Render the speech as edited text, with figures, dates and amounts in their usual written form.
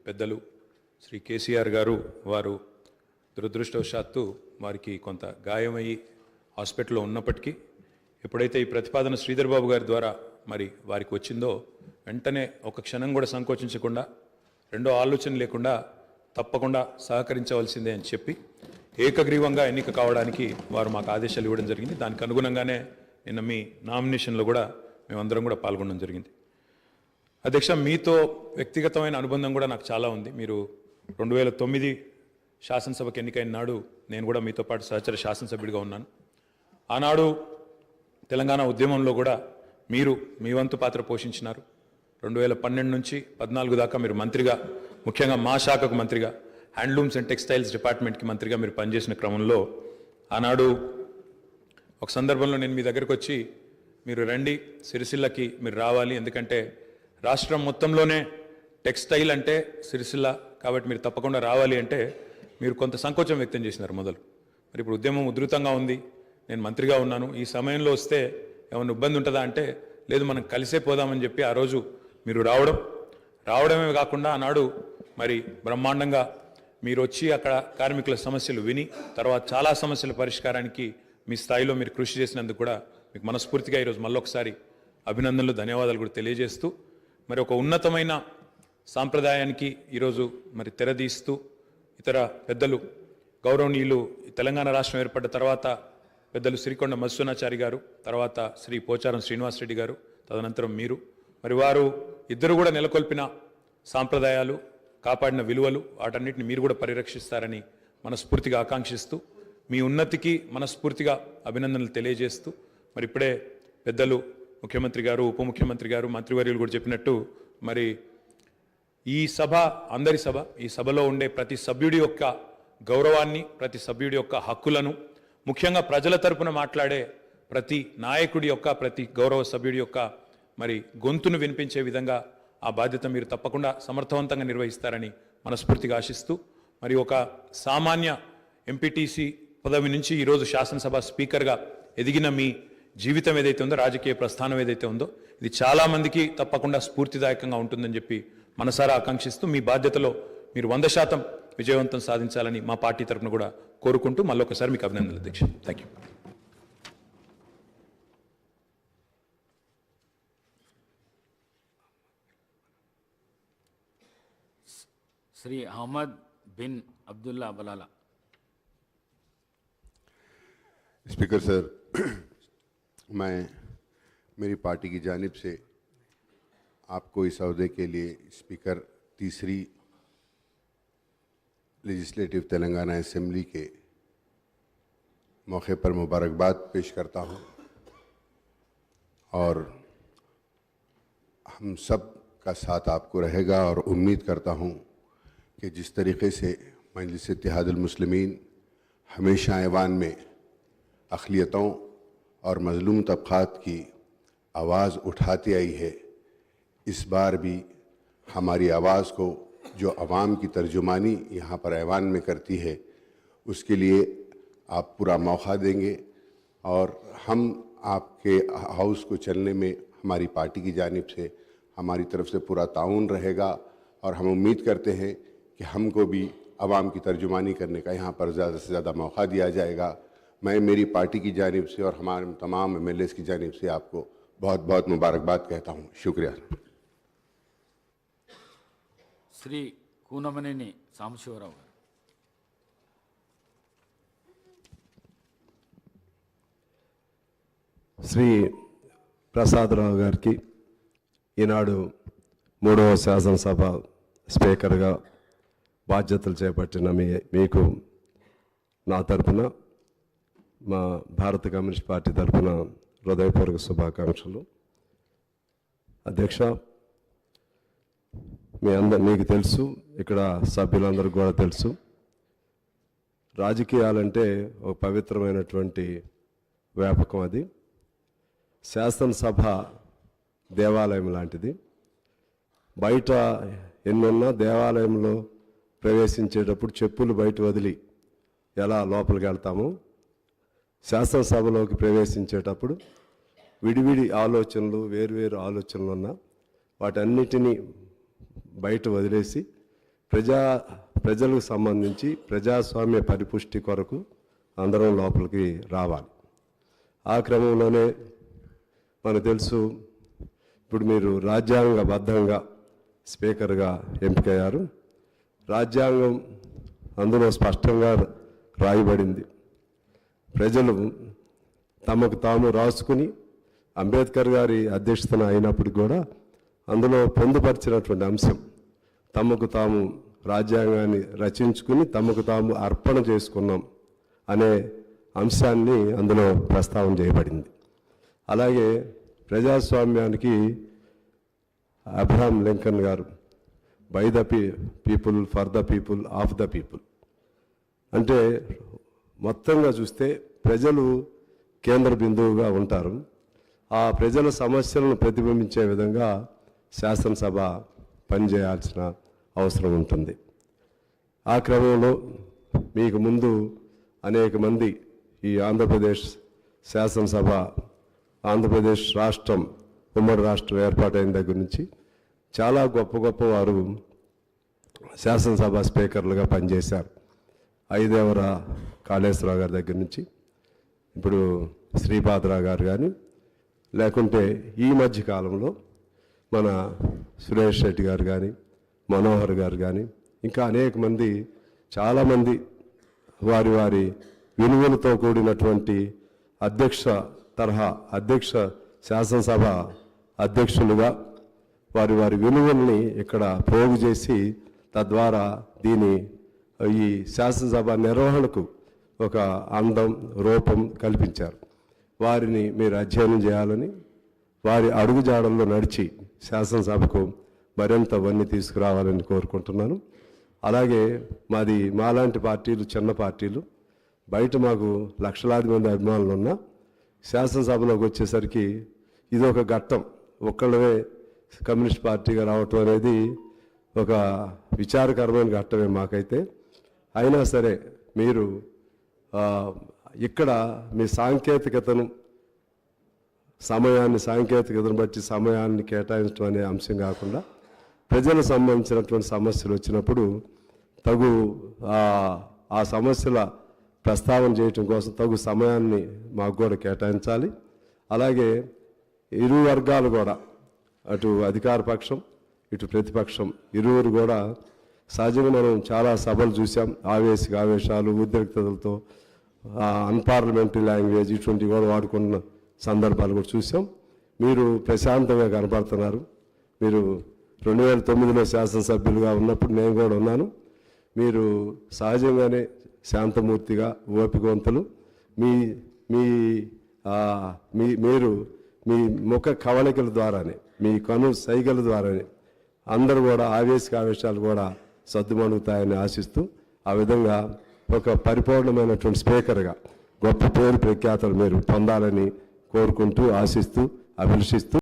పెద్దలు శ్రీ కేసీఆర్ గారు వారు దురదృష్టవశాత్తు వారికి కొంత గాయమయ్యి హాస్పిటల్లో ఉన్నప్పటికీ ఎప్పుడైతే ఈ ప్రతిపాదన శ్రీధర్ బాబు గారి ద్వారా మరి వారికి వచ్చిందో వెంటనే ఒక క్షణం కూడా సంకోచించకుండా రెండో ఆలోచన లేకుండా తప్పకుండా సహకరించవలసిందే అని చెప్పి ఏకగ్రీవంగా ఎన్నిక కావడానికి వారు మాకు ఆదేశాలు ఇవ్వడం జరిగింది. దానికి అనుగుణంగానే నిన్న మీ నామినేషన్లో కూడా మేమందరం కూడా పాల్గొనడం జరిగింది. అధ్యక్ష, మీతో వ్యక్తిగతమైన అనుబంధం కూడా నాకు చాలా ఉంది. మీరు 2009 శాసనసభకు ఎన్నికైన నాడు నేను కూడా మీతో పాటు సహచర శాసనసభ్యుడిగా ఉన్నాను. ఆనాడు తెలంగాణ ఉద్యమంలో కూడా మీరు మీ వంతు పాత్ర పోషించినారు. 2012 నుంచి 14 దాకా మీరు మంత్రిగా, ముఖ్యంగా మా శాఖకు మంత్రిగా, హ్యాండ్లూమ్స్ అండ్ టెక్స్టైల్స్ డిపార్ట్మెంట్కి మంత్రిగా మీరు పనిచేసిన క్రమంలో ఆనాడు ఒక సందర్భంలో నేను మీ దగ్గరకు వచ్చి మీరు రండి, సిరిసిల్లకి మీరు రావాలి, ఎందుకంటే రాష్ట్రం మొత్తంలోనే టెక్స్టైల్ అంటే సిరిసిల్ల కాబట్టి మీరు తప్పకుండా రావాలి అంటే మీరు కొంత సంకోచం వ్యక్తం చేసినారు మొదలు. మరి ఇప్పుడు ఉద్యమం ఉధృతంగా ఉంది, నేను మంత్రిగా ఉన్నాను, ఈ సమయంలో వస్తే ఏమైనా ఇబ్బంది ఉంటుందా అంటే లేదు, మనం కలిసే పోదామని చెప్పి ఆ రోజు మీరు రావడమే కాకుండా ఆనాడు మరి బ్రహ్మాండంగా మీరు వచ్చి అక్కడ కార్మికుల సమస్యలు విని తర్వాత చాలా సమస్యల పరిష్కారానికి మీ స్థాయిలో మీరు కృషి చేసినందుకు కూడా మీకు మనస్ఫూర్తిగా ఈరోజు మళ్ళొకసారి అభినందనలు, ధన్యవాదాలు కూడా తెలియజేస్తూ మరి ఒక ఉన్నతమైన సాంప్రదాయానికి ఈరోజు మరి తెరదీస్తూ ఇతర పెద్దలు గౌరవనీయులు తెలంగాణ రాష్ట్రం ఏర్పడ్డ తర్వాత పెద్దలు శ్రీకొండ మధుసూనాచారి గారు, తర్వాత శ్రీ పోచారం శ్రీనివాసరెడ్డి గారు, తదనంతరం మీరు, మరి వారు ఇద్దరు కూడా నెలకొల్పిన సాంప్రదాయాలు, కాపాడిన విలువలు, వాటన్నిటిని మీరు కూడా పరిరక్షిస్తారని మనస్ఫూర్తిగా ఆకాంక్షిస్తూ మీ ఉన్నతికి మనస్ఫూర్తిగా అభినందనలు తెలియజేస్తూ మరి ఇప్పుడే పెద్దలు ముఖ్యమంత్రి గారు, ఉప ముఖ్యమంత్రి గారు, మంత్రివర్యులు కూడా చెప్పినట్టు మరి ఈ సభ అందరి సభ, ఈ సభలో ఉండే ప్రతి సభ్యుడి యొక్క గౌరవాన్ని, ప్రతి సభ్యుడి యొక్క హక్కులను, ముఖ్యంగా ప్రజల తరపున మాట్లాడే ప్రతి నాయకుడి యొక్క, ప్రతి గౌరవ సభ్యుడి యొక్క మరి గొంతును వినిపించే విధంగా ఆ బాధ్యత మీరు తప్పకుండా సమర్థవంతంగా నిర్వహిస్తారని మనస్ఫూర్తిగా ఆశిస్తూ మరి ఒక సామాన్య ఎంపీటీసీ పదవి నుంచి ఈరోజు శాసనసభ స్పీకర్గా ఎదిగిన మీ జీవితం ఏదైతే ఉందో, రాజకీయ ప్రస్థానం ఏదైతే ఉందో, ఇది చాలామందికి తప్పకుండా స్ఫూర్తిదాయకంగా ఉంటుందని చెప్పి మనసారా ఆకాంక్షిస్తూ మీ బాధ్యతలో మీరు 100% విజయవంతం సాధించాలని మా పార్టీ తరఫున కూడా కోరుకుంటూ మళ్ళొకసారి మీకు అభినందనలు అధ్యక్ష. Thank you. Shri Ahmed bin Abdullah Balala. Speaker sir, मैं मेरी पार्टी की जानिब से आपको इस अहदे के लिए स्पीकर तीसरी लेजिस्लेटिव तेलंगाना असेंबली के मौके पर मुबारकबाद पेश करता हूं और हम सब का साथ आपको रहेगा और उम्मीद करता हूं कि जिस तरीके से मजलिस इत्तेहादुल मुस्लिमीन हमेशा ऐवान में अक़लियतों और मज़लूम तबक़ात की आवाज़ उठाती आई है, इस बार भी हमारी आवाज़ को जो अवाम की तर्जुमानी यहाँ पर ऐवान में करती है उसके लिए आप पूरा मौका देंगे और हम आपके हाउस को चलने में हमारी पार्टी की जानिब से हमारी तरफ से पूरा ताउन रहेगा और हम उम्मीद करते हैं कि हमको भी अवाम की तर्जुमानी करने का यहाँ पर ज़्यादा से ज़्यादा मौका दिया जाएगा। मैं मेरी पार्टी की जानिब से और हमारे तमाम MLAs की जानिब से आपको बहुत बहुत मुबारकबाद कहता हूँ. शुक्रिया. श्री కూనమనేని సాంబశివరావు గారు. శ్రీ ప్రసాదరావు గారికి ఈనాడు 3వ శాసనసభ స్పీకర్గా బాధ్యతలు చేపట్టిన మీకు నా తరపున, మా భారత కమ్యూనిస్ట్ పార్టీ తరపున హృదయపూర్వక శుభాకాంక్షలు. అధ్యక్ష, మీకు తెలుసు, ఇక్కడ సభ్యులందరికీ కూడా తెలుసు, రాజకీయాలంటే ఒక పవిత్రమైనటువంటి వ్యాపకం. అది శాసనసభ దేవాలయం లాంటిది. బయట ఎన్నున్నా దేవాలయంలో ప్రవేశించేటప్పుడు చెప్పులు బయట వదిలి ఎలా లోపలికి వెళ్తామో, శాసనసభలోకి ప్రవేశించేటప్పుడు విడివిడి ఆలోచనలు, వేరువేరు ఆలోచనలు ఉన్న వాటన్నిటినీ బయట వదిలేసి ప్రజలకు సంబంధించి ప్రజాస్వామ్య పరిపుష్టి కొరకు అందరం లోపలికి రావాలి. ఆ క్రమంలోనే మనకు తెలుసు, ఇప్పుడు మీరు రాజ్యాంగబద్ధంగా స్పీకర్గా ఎంపికయ్యారు. రాజ్యాంగం అందులో స్పష్టంగా రాయబడింది. ప్రజలు తమకు తాము రాసుకుని అంబేద్కర్ గారి అధ్యక్షతన అయినప్పుడు కూడా అందులో పొందుపరిచినటువంటి అంశం తమకు తాము రాజ్యాంగాన్ని రచించుకుని తమకు తాము అర్పణ చేసుకున్నాం అనే అంశాన్ని అందులో ప్రస్తావన చేయబడింది. అలాగే ప్రజాస్వామ్యానికి అబ్రహాం లింకన్ గారు by the people, for the people, of the people అంటే మొత్తంగా చూస్తే ప్రజలు కేంద్ర బిందువుగా ఉంటారు. ఆ ప్రజల సమస్యలను ప్రతిబింబించే విధంగా శాసనసభ పనిచేయాల్సిన అవసరం ఉంటుంది. ఆ క్రమంలో మీకు ముందు అనేక మంది ఈ ఆంధ్రప్రదేశ్ శాసనసభ, ఆంధ్రప్రదేశ్ రాష్ట్రం, ఉమ్మడి రాష్ట్రం ఏర్పాటైన దగ్గర నుంచి చాలా గొప్ప గొప్ప వారు శాసనసభ స్పీకర్లుగా పనిచేశారు. ఐదేవర కాళేశ్వరరావు గారి దగ్గర నుంచి ఇప్పుడు శ్రీపాదరావు గారు కానీ, లేకుంటే ఈ మధ్య కాలంలో మన సురేష్ రెడ్డి గారు కానీ, మనోహర్ గారు కానీ, ఇంకా అనేక మంది, చాలామంది వారి వారి విలువలతో కూడినటువంటి అధ్యక్ష శాసనసభ అధ్యక్షులుగా వారి వారి విలువల్ని ఇక్కడ పోగు చేసి తద్వారా ఈ శాసనసభ నిర్వహణకు ఒక అందం, రూపం కల్పించారు. వారిని మీరు అధ్యయనం చేయాలని, వారి అడుగుజాడల్లో నడిచి శాసనసభకు మరింత వన్నీ తీసుకురావాలని కోరుకుంటున్నాను. అలాగే మాలాంటి పార్టీలు, చిన్న పార్టీలు, బయట మాకు లక్షలాది మంది అభిమానులు ఉన్నా శాసనసభలోకి వచ్చేసరికి ఇది ఒక ఘట్టం. ఒక్కళ్ళమే కమ్యూనిస్ట్ పార్టీగా రావటం అనేది ఒక విచారకరమైన ఘట్టమే మాకైతే. అయినా సరే మీరు ఇక్కడ మీ సాంకేతికతను బట్టి సమయాన్ని కేటాయించడం అనే అంశం కాకుండా ప్రజలకు సంబంధించినటువంటి సమస్యలు వచ్చినప్పుడు తగు ఆ సమస్యల ప్రస్తావన చేయటం కోసం తగు సమయాన్ని మాకు కూడా కేటాయించాలి. అలాగే ఇరు వర్గాలు కూడా, అటు అధికార పక్షం ఇటు ప్రతిపక్షం ఇరువురు కూడా, సహజంగా మనం చాలా సభలు చూసాం, ఆవేశాలు, ఉద్రిక్తతలతో అన్పార్లమెంటరీ లాంగ్వేజ్ ఇటువంటివి కూడా వాడుకున్న సందర్భాలు కూడా చూసాం. మీరు ప్రశాంతంగా కనపడుతున్నారు. మీరు 2009లో శాసనసభ్యులుగా ఉన్నప్పుడు నేను కూడా ఉన్నాను. మీరు సహజంగానే శాంతమూర్తిగా, ఓపికవంతులు. మీరు మీ ముఖ కవళికల ద్వారానే, మీ కను సైగల ద్వారానే అందరూ కూడా ఆవేశాలు కూడా సద్దుమణుగుతాయని ఆశిస్తూ, ఆ విధంగా ఒక పరిపూర్ణమైనటువంటి స్పీకర్గా గొప్ప పేరు ప్రఖ్యాతలు మీరు పొందాలని కోరుకుంటూ, ఆశిస్తూ, అభిలషిస్తూ